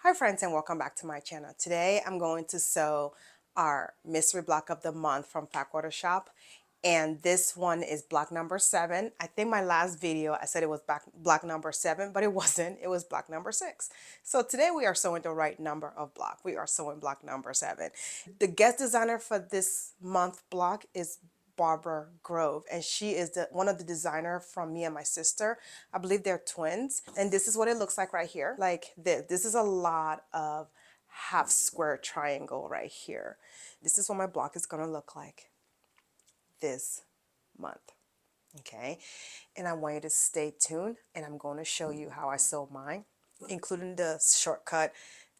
Hi friends, and welcome back to my channel. Today I'm going to sew our mystery block of the month from Quater shop, and this one is block number 7. I think my last video I said it was block number 7, but it wasn't. It was block number 6. So today we are sewing the right number of block. We are sewing block number 7. The guest designer for this month block is Barbara Grove, and she is one of the designer from me and my sister. I believe they're twins, and this is what it looks like right here. Like this is a lot of half square triangle right here. This is what my block is gonna look like this month. Okay, and I want you to stay tuned, and I'm going to show you how I sew mine, including the shortcut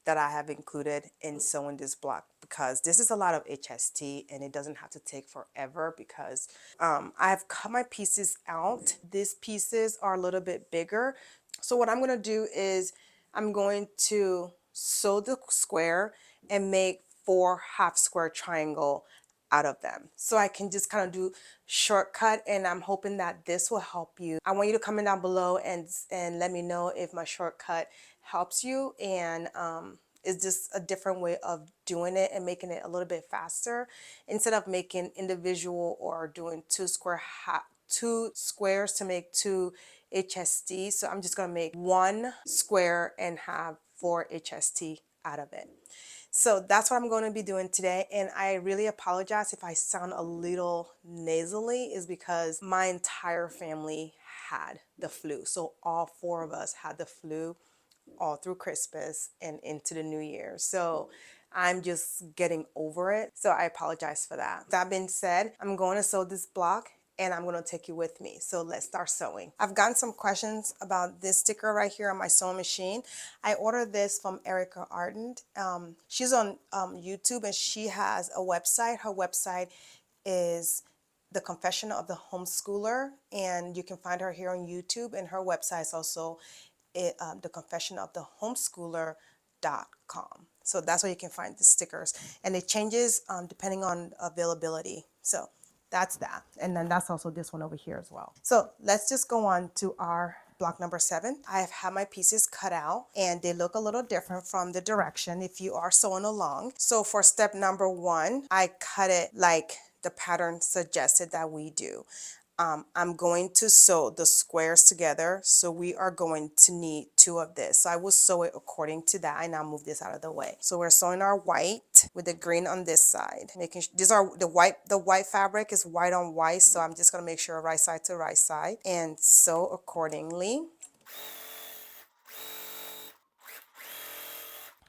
that I have included in sewing this block, because this is a lot of HST and it doesn't have to take forever because I've cut my pieces out. These pieces are a little bit bigger. So what I'm going to do is I'm going to sew the square and make 4 half square triangle out of them, so I can just kind of do shortcut, and I'm hoping that this will help you. I want you to comment down below and let me know if my shortcut helps you, and it's just a different way of doing it and making it a little bit faster instead of making individual or doing two squares to make 2 HST. So I'm just gonna make 1 square and have 4 HST out of it. So that's what I'm going to be doing today, and I really apologize if I sound a little nasally. Is because my entire family had the flu. So all 4 of us had the flu all through Christmas and into the new year. So I'm just getting over it. So I apologize for that. That being said, I'm going to sew this block and I'm going to take you with me. So let's start sewing. I've gotten some questions about this sticker right here on my sewing machine. I ordered this from Erica Ardent. She's on YouTube, and she has a website. Her website is The Confession of the Homeschooler, and you can find her here on YouTube, and her website is also The Confession of the Homeschooler.com. So that's where you can find the stickers, and it changes depending on availability. So that's that. And then that's also this one over here as well. So let's just go on to our block number 7. I have had my pieces cut out, and they look a little different from the direction if you are sewing along. So for step number 1, I cut it like the pattern suggested that we do. I'm going to sew the squares together, so we are going to need 2 of this. So I will sew it according to that, and I'll move this out of the way. So we're sewing our white with the green on this side. These are the white fabric is white on white, so I'm just gonna make sure right side to right side and sew accordingly.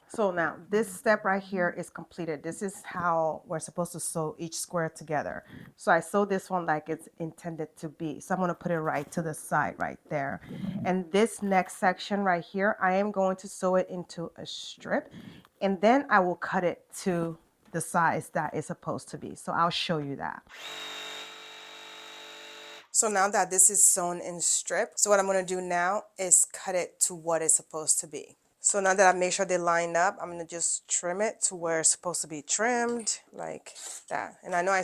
So now this step right here is completed. This is how we're supposed to sew each square together. So I sew this one like it's intended to be. So I'm going to put it right to the side right there. And this next section right here, I am going to sew it into a strip, and then I will cut it to the size that it's supposed to be. So I'll show you that. So now that this is sewn in strip, so what I'm going to do now is cut it to what it's supposed to be. So now that I've made sure they line up, I'm going to just trim it to where it's supposed to be trimmed, like that. And I know I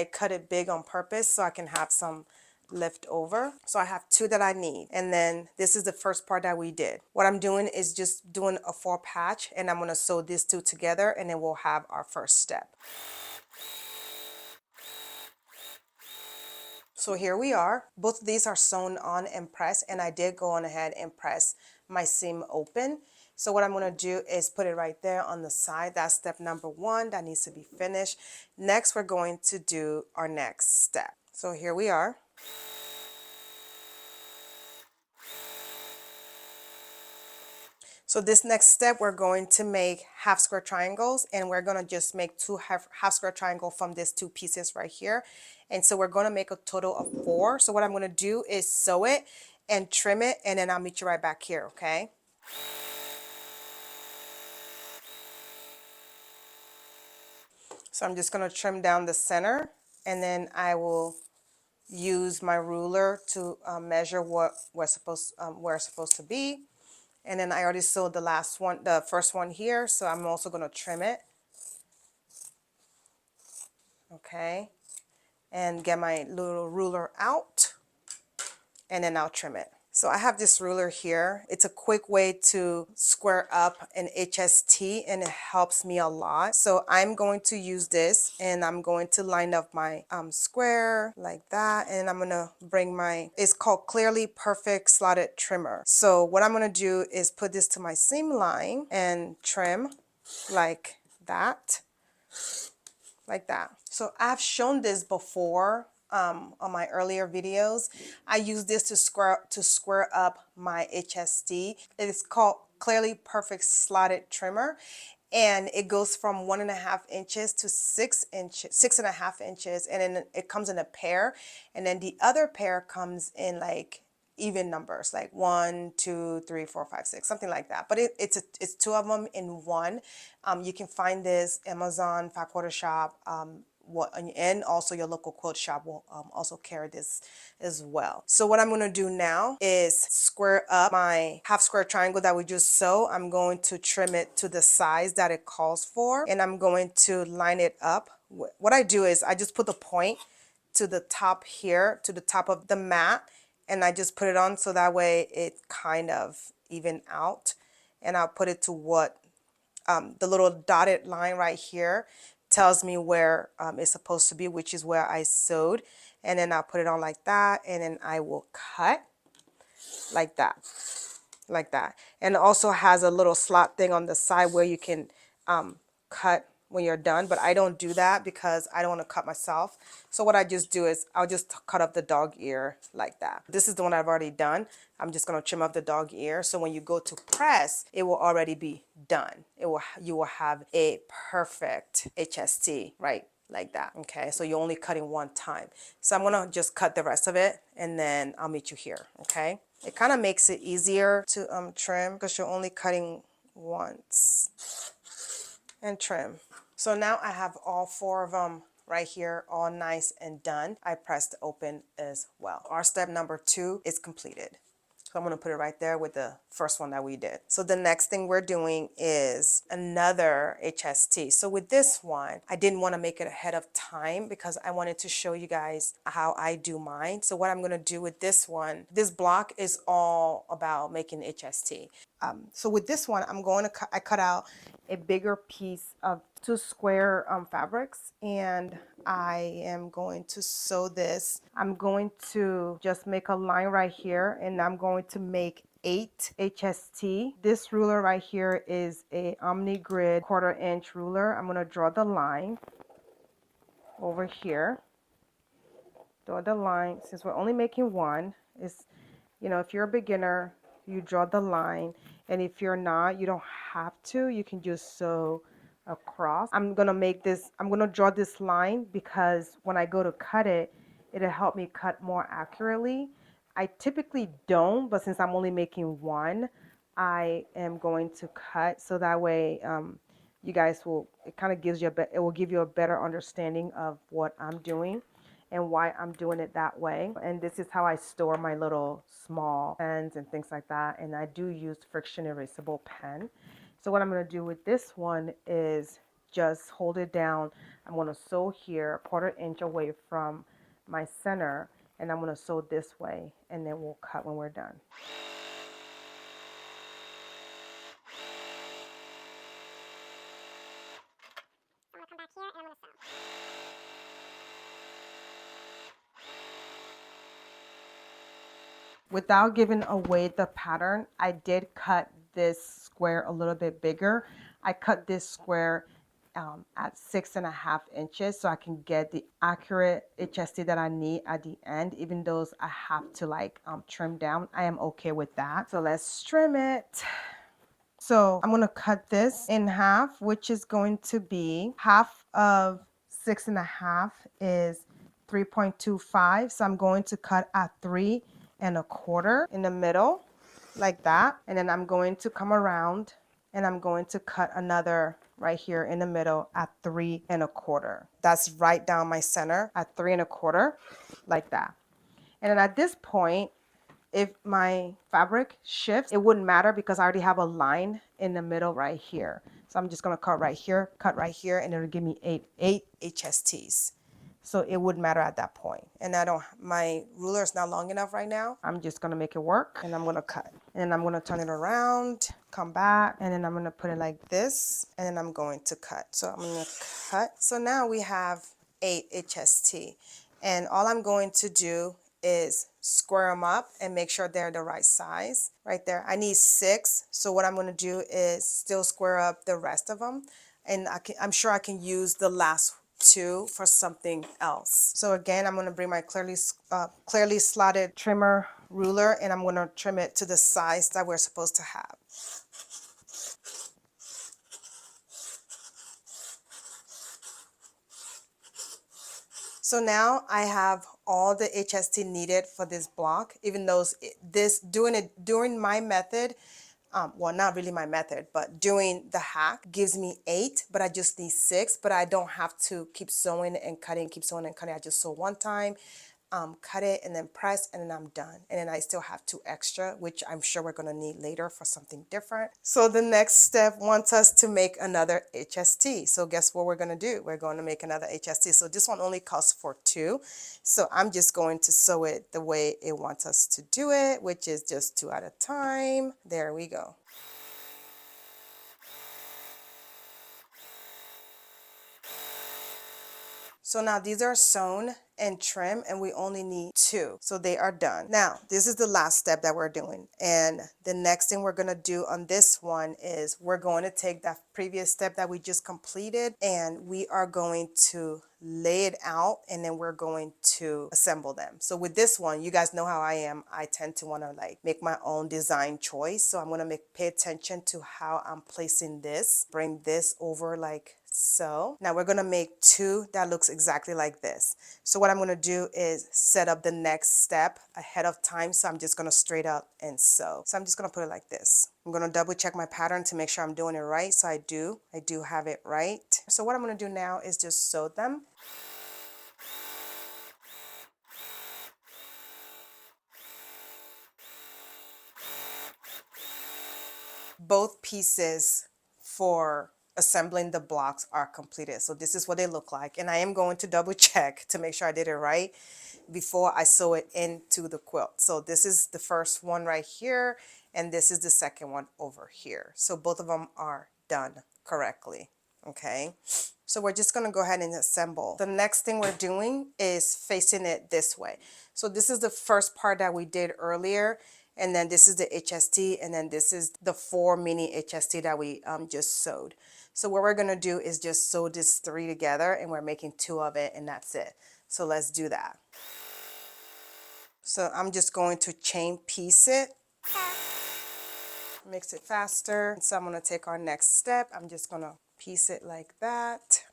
cut it big on purpose so I can have some left over. So I have 2 that I need. And then this is the first part that we did. What I'm doing is just doing a 4 patch, and I'm going to sew these 2 together, and then we'll have our first step. So here we are. Both of these are sewn on and pressed, and I did go on ahead and press my seam open. So what I'm going to do is put it right there on the side. That's step number 1 that needs to be finished. Next, we're going to do our next step. So here we are. So this next step, we're going to make half square triangles, and we're going to just make 2 half square triangle from these 2 pieces right here. And so we're going to make a total of 4. So what I'm going to do is sew it and trim it, and then I'll meet you right back here, okay? So I'm just going to trim down the center, and then I will use my ruler to measure what we're supposed where it's supposed to be. And then I already sewed the first one here, so I'm also going to trim it. Okay, and get my little ruler out, and then I'll trim it. So I have this ruler here. It's a quick way to square up an HST and it helps me a lot. So I'm going to use this and I'm going to line up my square like that. And I'm gonna bring my, it's called Clearly Perfect Slotted Trimmer. So what I'm gonna do is put this to my seam line and trim like that. Like that. So I've shown this before on my earlier videos. I use this to square up my HST. It is called Clearly Perfect Slotted Trimmer, and it goes from 1.5 inches to 6 inches, 6.5 inches, and then it comes in a pair, and then the other pair comes in like even numbers, like 1, 2, 3, 4, 5, 6, something like that. But it's two of them in one. You can find this Amazon, Fat Quarter Shop, and also your local quilt shop will also carry this as well. So what I'm going to do now is square up my half square triangle that we just sewed. I'm going to trim it to the size that it calls for, and I'm going to line it up. What I do is I just put the point to the top here, to the top of the mat, and I just put it on so that way it kind of even out. And I'll put it to what the little dotted line right here tells me where it's supposed to be, which is where I sewed. And then I'll put it on like that, and then I will cut like that, like that. And it also has a little slot thing on the side where you can cut when you're done, but I don't do that because I don't want to cut myself. So what I just do is I'll just cut up the dog ear like that. This is the one I've already done. I'm just going to trim up the dog ear, so when you go to press, it will already be done. You will have a perfect HST, right? Like that. Okay, so you're only cutting one time. So I'm gonna just cut the rest of it, and then I'll meet you here. Okay, it kind of makes it easier to trim because you're only cutting once. And trim. So now I have all 4 of them right here, all nice and done. I pressed open as well. Our step number 2 is completed. So I'm going to put it right there with the first one that we did. So the next thing we're doing is another HST. So with this one, I didn't want to make it ahead of time because I wanted to show you guys how I do mine. So what I'm going to do with this one, this block is all about making HST. So with this one, I'm going to I cut out a bigger piece of 2 square fabrics, and I am going to sew this. I'm going to just make a line right here, and I'm going to make 8 HST. This ruler right here is a Omni Grid 1/4 inch ruler. I'm going to draw the line over here. Draw the line. Since we're only making one, is, you know, if you're a beginner, you draw the line, and if you're not, you don't have to. You can just sew across. I'm gonna draw this line because when I go to cut it, it'll help me cut more accurately. I typically don't, but since I'm only making one, I am going to cut so that way you guys will, it kind of gives you it will give you a better understanding of what I'm doing and why I'm doing it that way. And this is how I store my little small pens and things like that. And I do use friction erasable pen. So what I'm going to do with this one is just hold it down. I'm going to sew here 1/4 inch away from my center, and I'm going to sew this way, and then we'll cut when we're done. I'm going to come back here and I'm going to sew. Without giving away the pattern, I did cut this square a little bit bigger. I cut this square at 6.5 inches so I can get the accurate HST that I need at the end. Even though I have to like trim down, I am okay with that. So let's trim it. So I'm going to cut this in half, which is going to be half of 6.5 is 3.25. So I'm going to cut at 3.25 in the middle like that. And then I'm going to come around and I'm going to cut another right here in the middle at 3.25. That's right down my center at 3.25 like that. And then at this point, if my fabric shifts, it wouldn't matter because I already have a line in the middle right here. So I'm just going to cut right here, and it'll give me eight HSTs. So it would matter at that point. And my ruler is not long enough right now. I'm just gonna make it work and I'm gonna cut. And then I'm gonna turn it around, come back, and then I'm gonna put it like this, and then I'm going to cut. So I'm gonna cut. So now we have 8 HST. And all I'm going to do is square them up and make sure they're the right size. Right there, I need 6. So what I'm gonna do is still square up the rest of them. And I'm sure I can use the last 2 for something else. So again, I'm going to bring my clearly slotted trimmer ruler and I'm going to trim it to the size that we're supposed to have. So now I have all the HST needed for this block, even though doing it during my method, well, not really my method, but doing the hack gives me 8, but I just need 6, but I don't have to keep sewing and cutting, keep sewing and cutting. I just sew one time, cut it and then press, and then I'm done. And then I still have 2 extra, which I'm sure we're going to need later for something different. So the next step wants us to make another HST. So guess what we're going to do? We're going to make another HST. So this one only calls for 2. So I'm just going to sew it the way it wants us to do it, which is just 2 at a time. There we go. So now these are sewn and trimmed and we only need 2. So they are done. Now, this is the last step that we're doing. And the next thing we're going to do on this one is we're going to take that previous step that we just completed and we are going to lay it out and then we're going to assemble them. So with this one, you guys know how I am. I tend to want to like make my own design choice. So I'm going to pay attention to how I'm placing this. Bring this over like so. Now we're going to make 2 that looks exactly like this. So what I'm going to do is set up the next step ahead of time. So I'm just going to straight up and sew. So I'm just going to put it like this. I'm going to double check my pattern to make sure I'm doing it right. So I do have it right. So what I'm going to do now is just sew them. Both pieces for assembling the blocks are completed. So this is what they look like. And I am going to double check to make sure I did it right before I sew it into the quilt. So this is the first one right here. And this is the second one over here. So both of them are done correctly. Okay. So we're just going to go ahead and assemble. The next thing we're doing is facing it this way. So this is the first part that we did earlier. And then this is the HST, and then this is the 4 mini HST that we just sewed. So what we're going to do is just sew this 3 together, and we're making 2 of it, and that's it. So let's do that. So I'm just going to chain piece it, makes it faster. So I'm going to take our next step. I'm just going to piece it like that.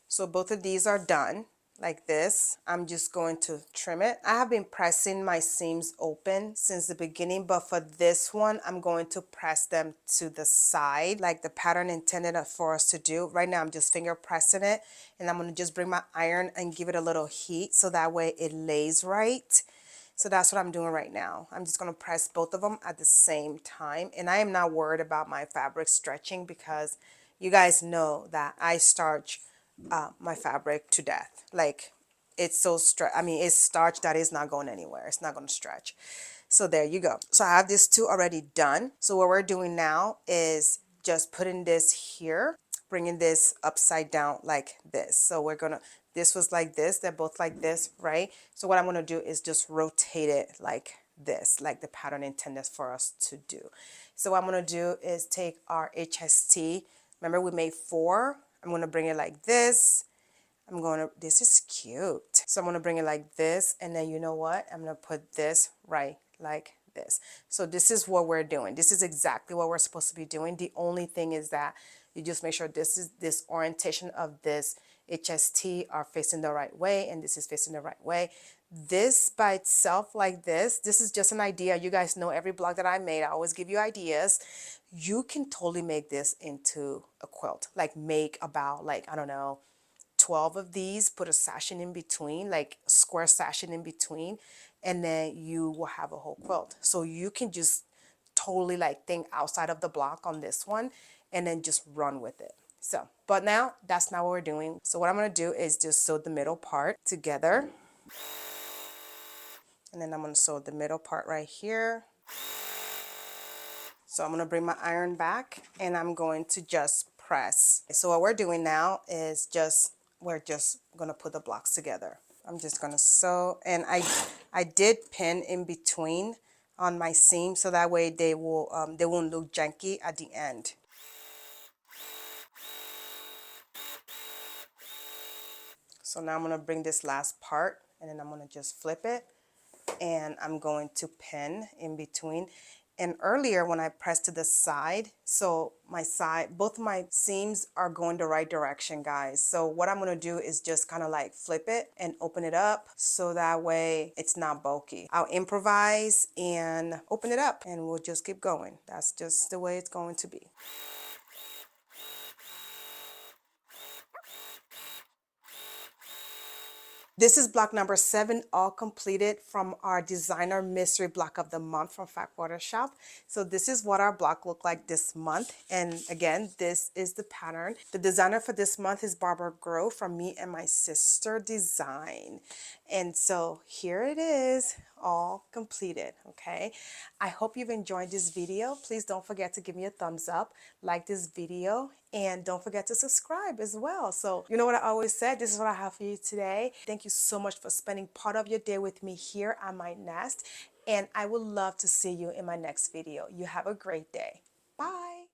So both of these are done. Like this. I'm just going to trim it. I have been pressing my seams open since the beginning, but for this one, I'm going to press them to the side like the pattern intended for us to do. Right now, I'm just finger pressing it, and I'm going to just bring my iron and give it a little heat so that way it lays right. So that's what I'm doing right now. I'm just going to press both of them at the same time, and I am not worried about my fabric stretching because you guys know that I starch my fabric to death. Like it's so it's starch that is not going anywhere. It's not going to stretch. So there you go. So I have these 2 already done. So what we're doing now is just putting this here, bringing this upside down like this. So we're gonna, this was like this, they're both like this, right? So what I'm gonna do is just rotate it like this, like the pattern intended for us to do. So what I'm gonna do is take our HST. Remember we made 4. I'm going to bring it like this. This is cute. So I'm going to bring it like this. And then you know what? I'm going to put this right like this. So this is what we're doing. This is exactly what we're supposed to be doing. The only thing is that you just make sure this orientation of this HST are facing the right way. And this is facing the right way. This by itself like this is just an idea. You guys know every blog that I made, I always give you ideas. You can totally make this into a quilt. Like make about like, I don't know, 12 of these, put a sashing in between, like square sashing in between, and then you will have a whole quilt. So you can just totally like think outside of the block on this one and then just run with it. So, but now that's not what we're doing. So what I'm going to do is just sew the middle part together. And then I'm going to sew the middle part right here. So I'm going to bring my iron back and I'm going to just press. So what we're doing now is we're just going to put the blocks together. I'm just going to sew, and I did pin in between on my seam so that way they won't look janky at the end. So now I'm going to bring this last part and then I'm going to just flip it and I'm going to pin in between. And earlier when I pressed to the side, so both my seams are going the right direction, guys. So what I'm going to do is just kind of like flip it and open it up so that way it's not bulky. I'll improvise and open it up and we'll just keep going. That's just the way it's going to be. This is block number 7, all completed from our designer mystery block of the month from Quater shop. So this is what our block looked like this month. And again, this is the pattern. The designer for this month is Barbara Grove from Me and My Sister Design. And so here it is, all completed, okay? I hope you've enjoyed this video. Please don't forget to give me a thumbs up, like this video, and don't forget to subscribe as well. So you know what I always said, this is what I have for you today. Thank you so much for spending part of your day with me here on my nest, and I would love to see you in my next video. You have a great day. Bye.